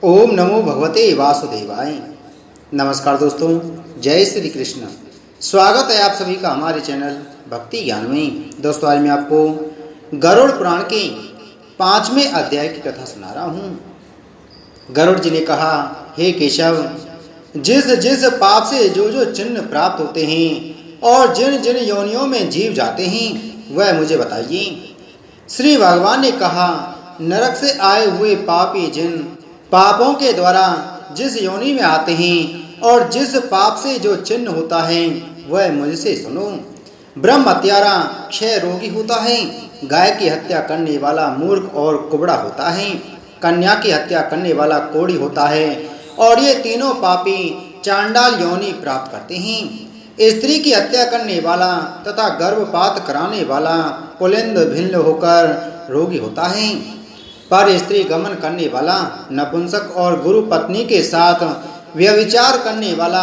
ओम नमो भगवते वासुदेवाय। नमस्कार दोस्तों, जय श्री कृष्ण। स्वागत है आप सभी का हमारे चैनल भक्ति ज्ञान में। दोस्तों, आज मैं आपको गरुड़ पुराण के 5वें अध्याय की कथा सुना रहा हूँ। गरुड़ जी ने कहा, हे केशव, जिस जिस पाप से जो जो चिन्ह प्राप्त होते हैं और जिन जिन योनियों में जीव जाते हैं वह मुझे बताइए। श्री भगवान ने कहा, नरक से आए हुए पापी जिन पापों के द्वारा जिस योनि में आते हैं और जिस पाप से जो चिन्ह होता है वह मुझसे सुनो। ब्रह्म हत्यारा क्षय रोगी होता है, गाय की हत्या करने वाला मूर्ख और कुबड़ा होता है, कन्या की हत्या करने वाला कोढ़ी होता है और ये तीनों पापी चांडाल योनि प्राप्त करते हैं। स्त्री की हत्या करने वाला तथा गर्भपात कराने वाला पुलिंद भिन्न होकर रोगी होता है। पर स्त्री गमन करने वाला नपुंसक और गुरु पत्नी के साथ व्यभिचार करने वाला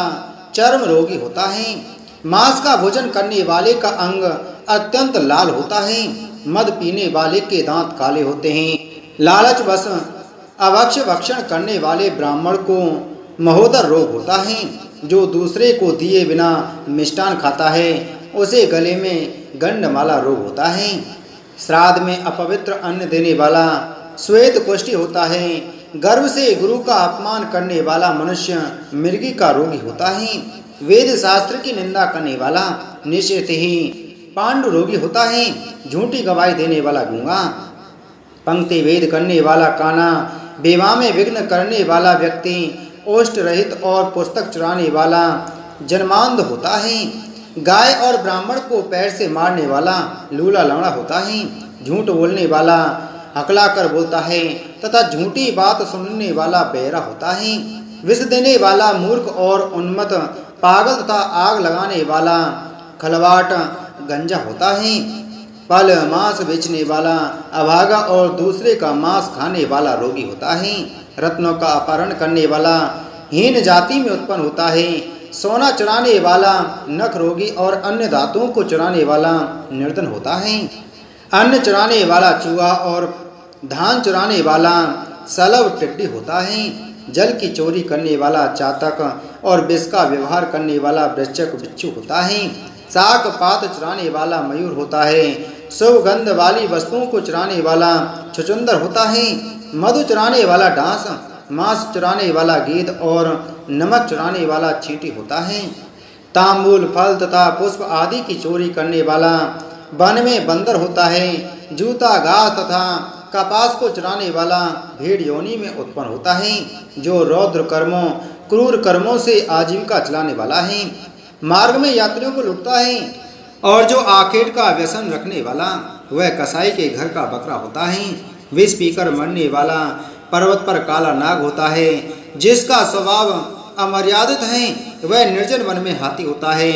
चर्म रोगी होता है। मांस का भोजन करने वाले का अंग अत्यंत लाल होता है। मद पीने वाले के दांत काले होते हैं। लालच वश अभक्ष भक्षण करने वाले ब्राह्मण को महोदर रोग होता है। जो दूसरे को दिए बिना मिष्टान खाता है उसे गले में गंडमाला रोग होता है। श्राद्ध में अपवित्र अन्न देने वाला श्वेत कुष्ठी होता है। गर्व से गुरु का अपमान करने वाला मनुष्य मृगी का रोगी होता है। वेद शास्त्र की निंदा करने वाला निश्चित ही पांडु रोगी होता है। झूठी गवाही देने वाला गूंगा, पंक्ति वेद करने वाला काना, विवाह में विघ्न करने वाला व्यक्ति, ओष्ठ रहित और पुस्तक चुराने वाला जन्मांध होता है। गाय और ब्राह्मण को पैर से मारने वाला लूला लंगड़ा होता है। झूठ बोलने वाला हकला कर बोलता है तथा झूठी बात सुनने वाला बहरा होता है। विष देने वाला मूर्ख और उन्मत्त, पागल तथा आग लगाने वाला खलवाट गंजा होता है। फल मांस बेचने वाला अभागा और दूसरे का मांस खाने वाला रोगी होता है। रत्नों का अपहरण करने वाला हीन जाति में उत्पन्न होता है। सोना चुराने वाला नख रोगी और अन्य धातुओं को चुराने वाला निर्धन होता है। अन्न चुराने वाला चूहा और धान चुराने वाला सलव टिड्डी होता है। जल की चोरी करने वाला चातक और विष का व्यवहार करने वाला वृश्चिक बिच्छू होता है। शाक पात चुराने वाला मयूर होता है। शुभ गंध वाली वस्तुओं को चुराने वाला छुचुंदर होता है। मधु चुराने वाला डांस, मांस चुराने वाला गीद और नमक चुराने वाला चींटी होता है। तांबूल फल तथा पुष्प आदि की चोरी करने वाला वन में बंदर होता है। जूता घास तथा कपास को चुराने वाला भेड़ योनि में उत्पन्न होता है। जो रौद्र कर्मों क्रूर कर्मों से आजीविका चलाने वाला है, मार्ग में यात्रियों को लुटता है। और जो आखेट का व्यसन रखने वाला वह कसाई के घर का बकरा होता है। विष पीकर मरने वाला पर्वत पर काला नाग होता है। जिसका स्वभाव अमर्यादित है वह निर्जन वन में हाथी होता है।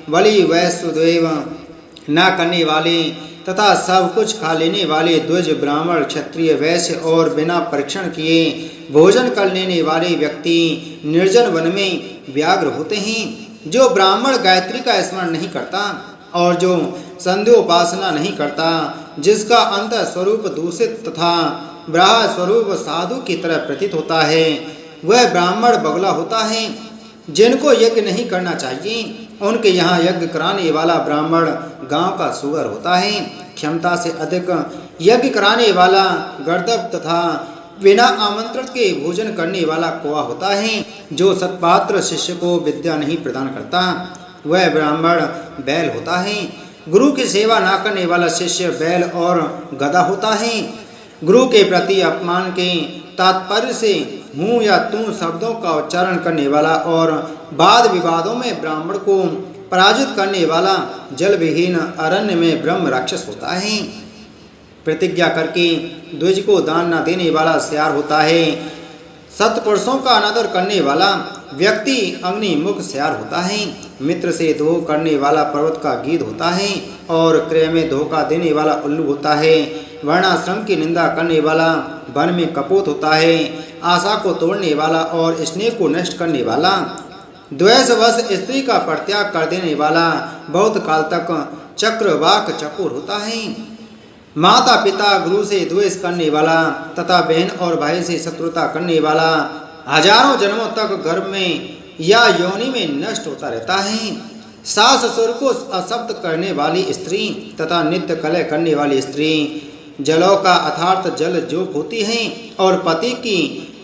बलि वैश्वदेव न करने वाले तथा सब कुछ खा लेने वाले द्विज ब्राह्मण क्षत्रिय वैश्य और बिना परीक्षण किए भोजन कर लेने वाले व्यक्ति निर्जन वन में व्याघ्र होते हैं। जो ब्राह्मण गायत्री का स्मरण नहीं करता और जो संध्योपासना नहीं करता, जिसका अंत स्वरूप दूषित तथा ब्राह स्वरूप साधु की तरह प्रतीत होता है, वह ब्राह्मण बगुला होता है। जिनको यज्ञ नहीं करना चाहिए उनके यहाँ यज्ञ कराने वाला ब्राह्मण गांव का सुअर होता है। क्षमता से अधिक यज्ञ कराने वाला गर्दभ तथा बिना आमंत्रण के भोजन करने वाला कौवा होता है। जो सत्पात्र शिष्य को विद्या नहीं प्रदान करता वह ब्राह्मण बैल होता है। गुरु की सेवा न करने वाला शिष्य बैल और गधा होता है। गुरु के प्रति अपमान के तात्पर्य से हूँ या तू शब्दों का उच्चारण करने वाला और वाद विवादों में ब्राह्मण को पराजित करने वाला जल विहीन अरण्य में ब्रह्म राक्षस होता है। प्रतिज्ञा करके द्विज को दान न देने वाला सियार होता है। सत्पुरुषों का अनादर करने वाला व्यक्ति अग्निमुख सियार होता है। मित्र से धोखा करने वाला पर्वत का गीध होता है और क्रय में धोखा देने वाला उल्लू होता है। वर्णाश्रम की निंदा करने वाला वन में कपोत होता है। आशा को तोड़ने वाला और स्नेह को नष्ट करने वाला, द्वेषवश स्त्री का परित्याग कर देने वाला बहुत काल तक चक्रवाक चकोर होता है। माता पिता गुरु से द्वेष करने वाला तथा बहन और भाई से शत्रुता करने वाला हजारों जन्मों तक गर्भ में या योनि में नष्ट होता रहता है। सास ससुर को अशब्द करने वाली स्त्री तथा नित्य कलह करने वाली स्त्री जलों का अर्थात जल जोक होती है और पति की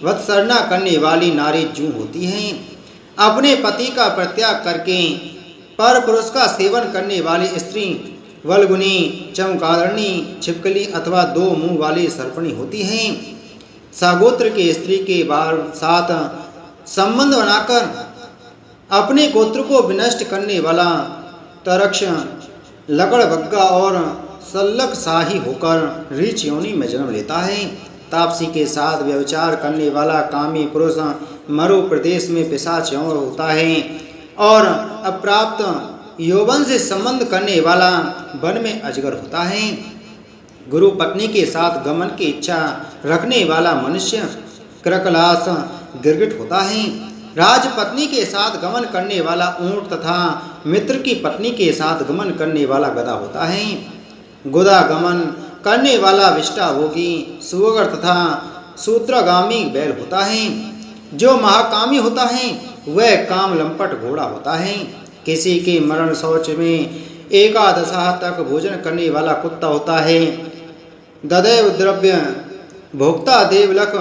वत्सरना करने वाली नारी जू होती है। अपने पति का परित्याग करके पर पुरुष का सेवन करने वाली स्त्री वल्गुनी, चमकादरणी, छिपकली अथवा दो मुंह वाली सर्पणी होती है। सागोत्र के स्त्री के साथ संबंध बनाकर अपने गोत्र को विनष्ट करने वाला तरक्ष, लकड़बग्गा और सल्लक शाही होकर रीच योनि में जन्म लेता है। तापसी के साथ व्यभिचार करने वाला कामी पुरुष मरु प्रदेश में पिशाच यौन होता है और अप्राप्त यौवन से संबंध करने वाला वन में अजगर होता है। गुरु पत्नी के साथ गमन की इच्छा रखने वाला मनुष्य क्रकलास गिरगिट होता है। राजपत्नी के साथ गमन करने वाला ऊंट तथा मित्र की पत्नी के साथ गमन करने वाला गधा होता है। गुदा गमन करने वाला विष्टा भोगी सुअगर तथा सूत्रगामी बैल होता है। जो महाकामी होता है वह काम लंपट घोड़ा होता है। किसी के मरण शौच में एकादशा तक भोजन करने वाला कुत्ता होता है। ददैव द्रव्य भोक्ता देवलक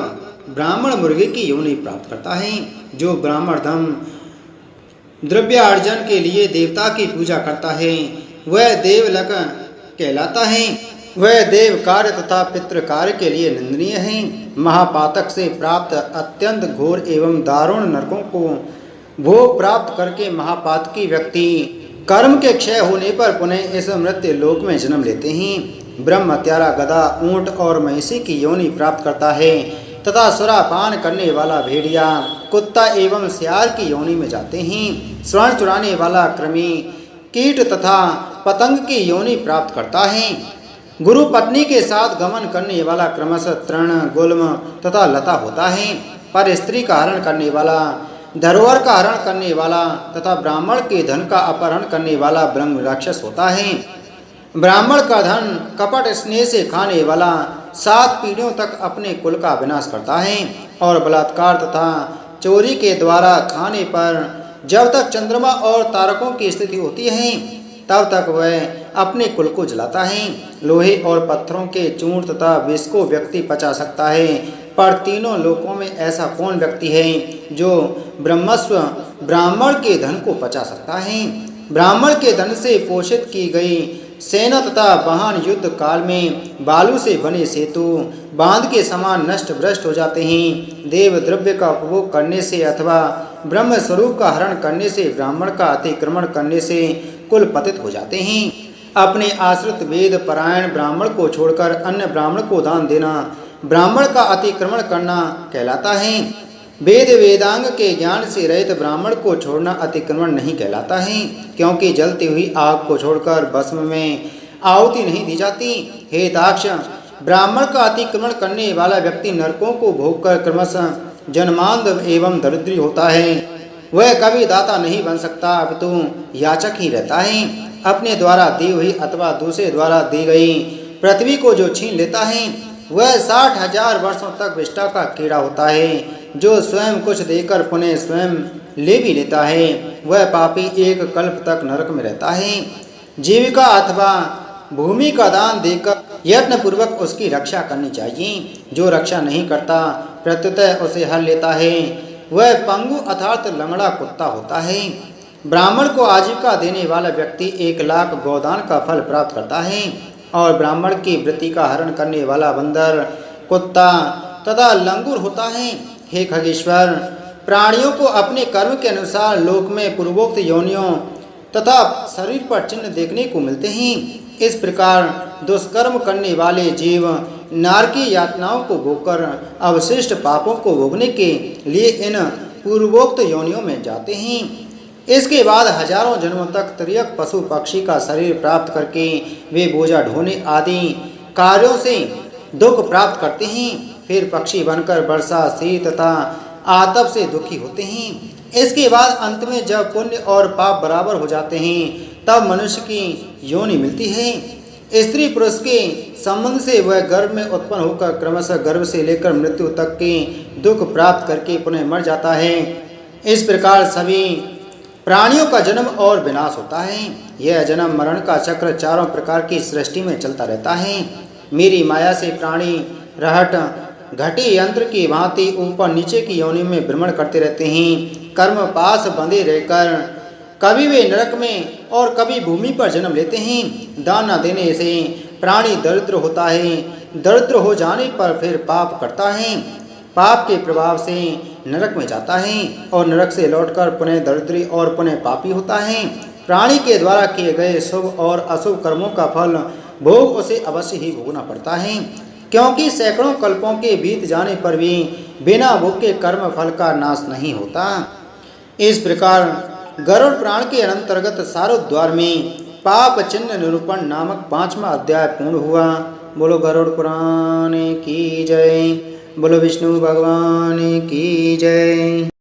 ब्राह्मण मुर्गे की योनि प्राप्त करता है। जो ब्राह्मण धन द्रव्यार्जन के लिए देवता की पूजा करता है वह देवलक कहलाता है। वह देव कार्य तथा पितृ कार्य के लिए निंदनीय है। महापातक से प्राप्त अत्यंत घोर एवं दारुण नरकों को भोग प्राप्त करके महापातकी व्यक्ति कर्म के क्षय होने पर पुनः इस मृत्यु लोक में जन्म लेते हैं। ब्रह्म हत्यारा गधा ऊंट और महिषी की योनि प्राप्त करता है तथा सुरापान करने वाला भेड़िया कुत्ता एवं सियार की योनि में जाते हैं। स्वर्ण चुराने वाला कृमि कीट तथा पतंग की योनि प्राप्त करता है। गुरु पत्नी के साथ गमन करने वाला क्रमशः तृण, गुल्म तथा लता होता है। पर स्त्री का हरण करने वाला, धरोहर का हरण करने वाला तथा ब्राह्मण के धन का अपहरण करने वाला ब्रह्म राक्षस होता है। ब्राह्मण का धन कपट स्नेह से खाने वाला 7 पीढ़ियों तक अपने कुल का विनाश करता है और बलात्कार तथा चोरी के द्वारा खाने पर जब तक चंद्रमा और तारकों की स्थिति होती है तब तक वह अपने कुल को जलाता है। लोहे और पत्थरों के चूर्ण तथा विष को व्यक्ति पचा सकता है, पर तीनों लोकों में ऐसा कौन व्यक्ति है जो ब्रह्मस्व ब्राह्मण के धन को पचा सकता है। ब्राह्मण के धन से पोषित की गई सेना तथा वाहन युद्ध काल में बालू से बने सेतु बांध के समान नष्ट भ्रष्ट हो जाते हैं। देव द्रव्य का उपभोग करने से अथवा ब्रह्म स्वरूप का हरण करने से, ब्राह्मण का अतिक्रमण करने से कुल पतित हो जाते हैं। अपने आश्रित वेद परायण ब्राह्मण को छोड़कर अन्य ब्राह्मण को दान देना ब्राह्मण का अतिक्रमण करना कहलाता है। वेद वेदांग के ज्ञान से रहित ब्राह्मण को छोड़ना अतिक्रमण नहीं कहलाता है, क्योंकि जलती हुई आग को छोड़कर भस्म में आहुति नहीं दी जाती। हे दाक्ष, ब्राह्मण का अतिक्रमण करने वाला व्यक्ति नरकों को भोगकर क्रमशः जन्मांध एवं दरिद्री होता है। वह कभी दाता नहीं बन सकता, अपितु याचक ही रहता है। अपने द्वारा दी हुई अथवा दूसरे द्वारा दी गई पृथ्वी को जो छीन लेता है वह 60,000 वर्षों तक विष्टा का कीड़ा होता है। जो स्वयं कुछ देकर पुनः स्वयं ले भी लेता है वह पापी एक कल्प तक नरक में रहता है। जीविका अथवा भूमि का दान देकर यत्न पूर्वक उसकी रक्षा करनी चाहिए। जो रक्षा नहीं करता प्रत्युतः उसे हर लेता है वह पंगु अर्थात लंगड़ा कुत्ता होता है। ब्राह्मण को आजीविका देने वाला व्यक्ति 1 लाख गोदान का फल प्राप्त करता है और ब्राह्मण की वृत्ति का हरण करने वाला बंदर, कुत्ता तथा लंगूर होता है। हे खगेश्वर, प्राणियों को अपने कर्म के अनुसार लोक में पूर्वोक्त योनियों तथा शरीर पर चिन्ह देखने को मिलते हैं। इस प्रकार दुष्कर्म करने वाले जीव नारकी यातनाओं को भोगकर अवशिष्ट पापों को भोगने के लिए इन पूर्वोक्त योनियों में जाते हैं। इसके बाद हजारों जन्मों तक तिर्यक पशु पक्षी का शरीर प्राप्त करके वे बोझा ढोने आदि कार्यों से दुख प्राप्त करते हैं। फिर पक्षी बनकर वर्षा, शीत तथा आतप से दुखी होते हैं। इसके बाद अंत में जब पुण्य और पाप बराबर हो जाते हैं तब मनुष्य की योनि मिलती है। स्त्री पुरुष के संबंध से वह गर्भ में उत्पन्न होकर क्रमशः गर्भ से लेकर मृत्यु तक के दुख प्राप्त करके पुनः मर जाता है। इस प्रकार सभी प्राणियों का जन्म और विनाश होता है। यह जन्म मरण का चक्र चारों प्रकार की सृष्टि में चलता रहता है। मेरी माया से प्राणी रहट घटी यंत्र की भांति ऊपर नीचे की योनि में भ्रमण करते रहते हैं। कर्म पास बंधे रहकर कभी वे नरक में और कभी भूमि पर जन्म लेते हैं। दान न देने से प्राणी दरिद्र होता है। दरिद्र हो जाने पर फिर पाप करता है। पाप के प्रभाव से नरक में जाता है और नरक से लौटकर पुनः दरिद्री और पुनः पापी होता है। प्राणी के द्वारा किए गए शुभ और अशुभ कर्मों का फल भोग उसे अवश्य ही भोगना पड़ता है, क्योंकि सैकड़ों कल्पों के बीत जाने पर भी बिना भोग के कर्म फल का नाश नहीं होता। इस प्रकार गरुड़ पुराण के अंतर्गत सारोद्वार में पाप चिन्ह निरूपण नामक 5वां अध्याय पूर्ण हुआ। बोलो गरुड़ पुराण की जय। बोलो विष्णु भगवान की जय।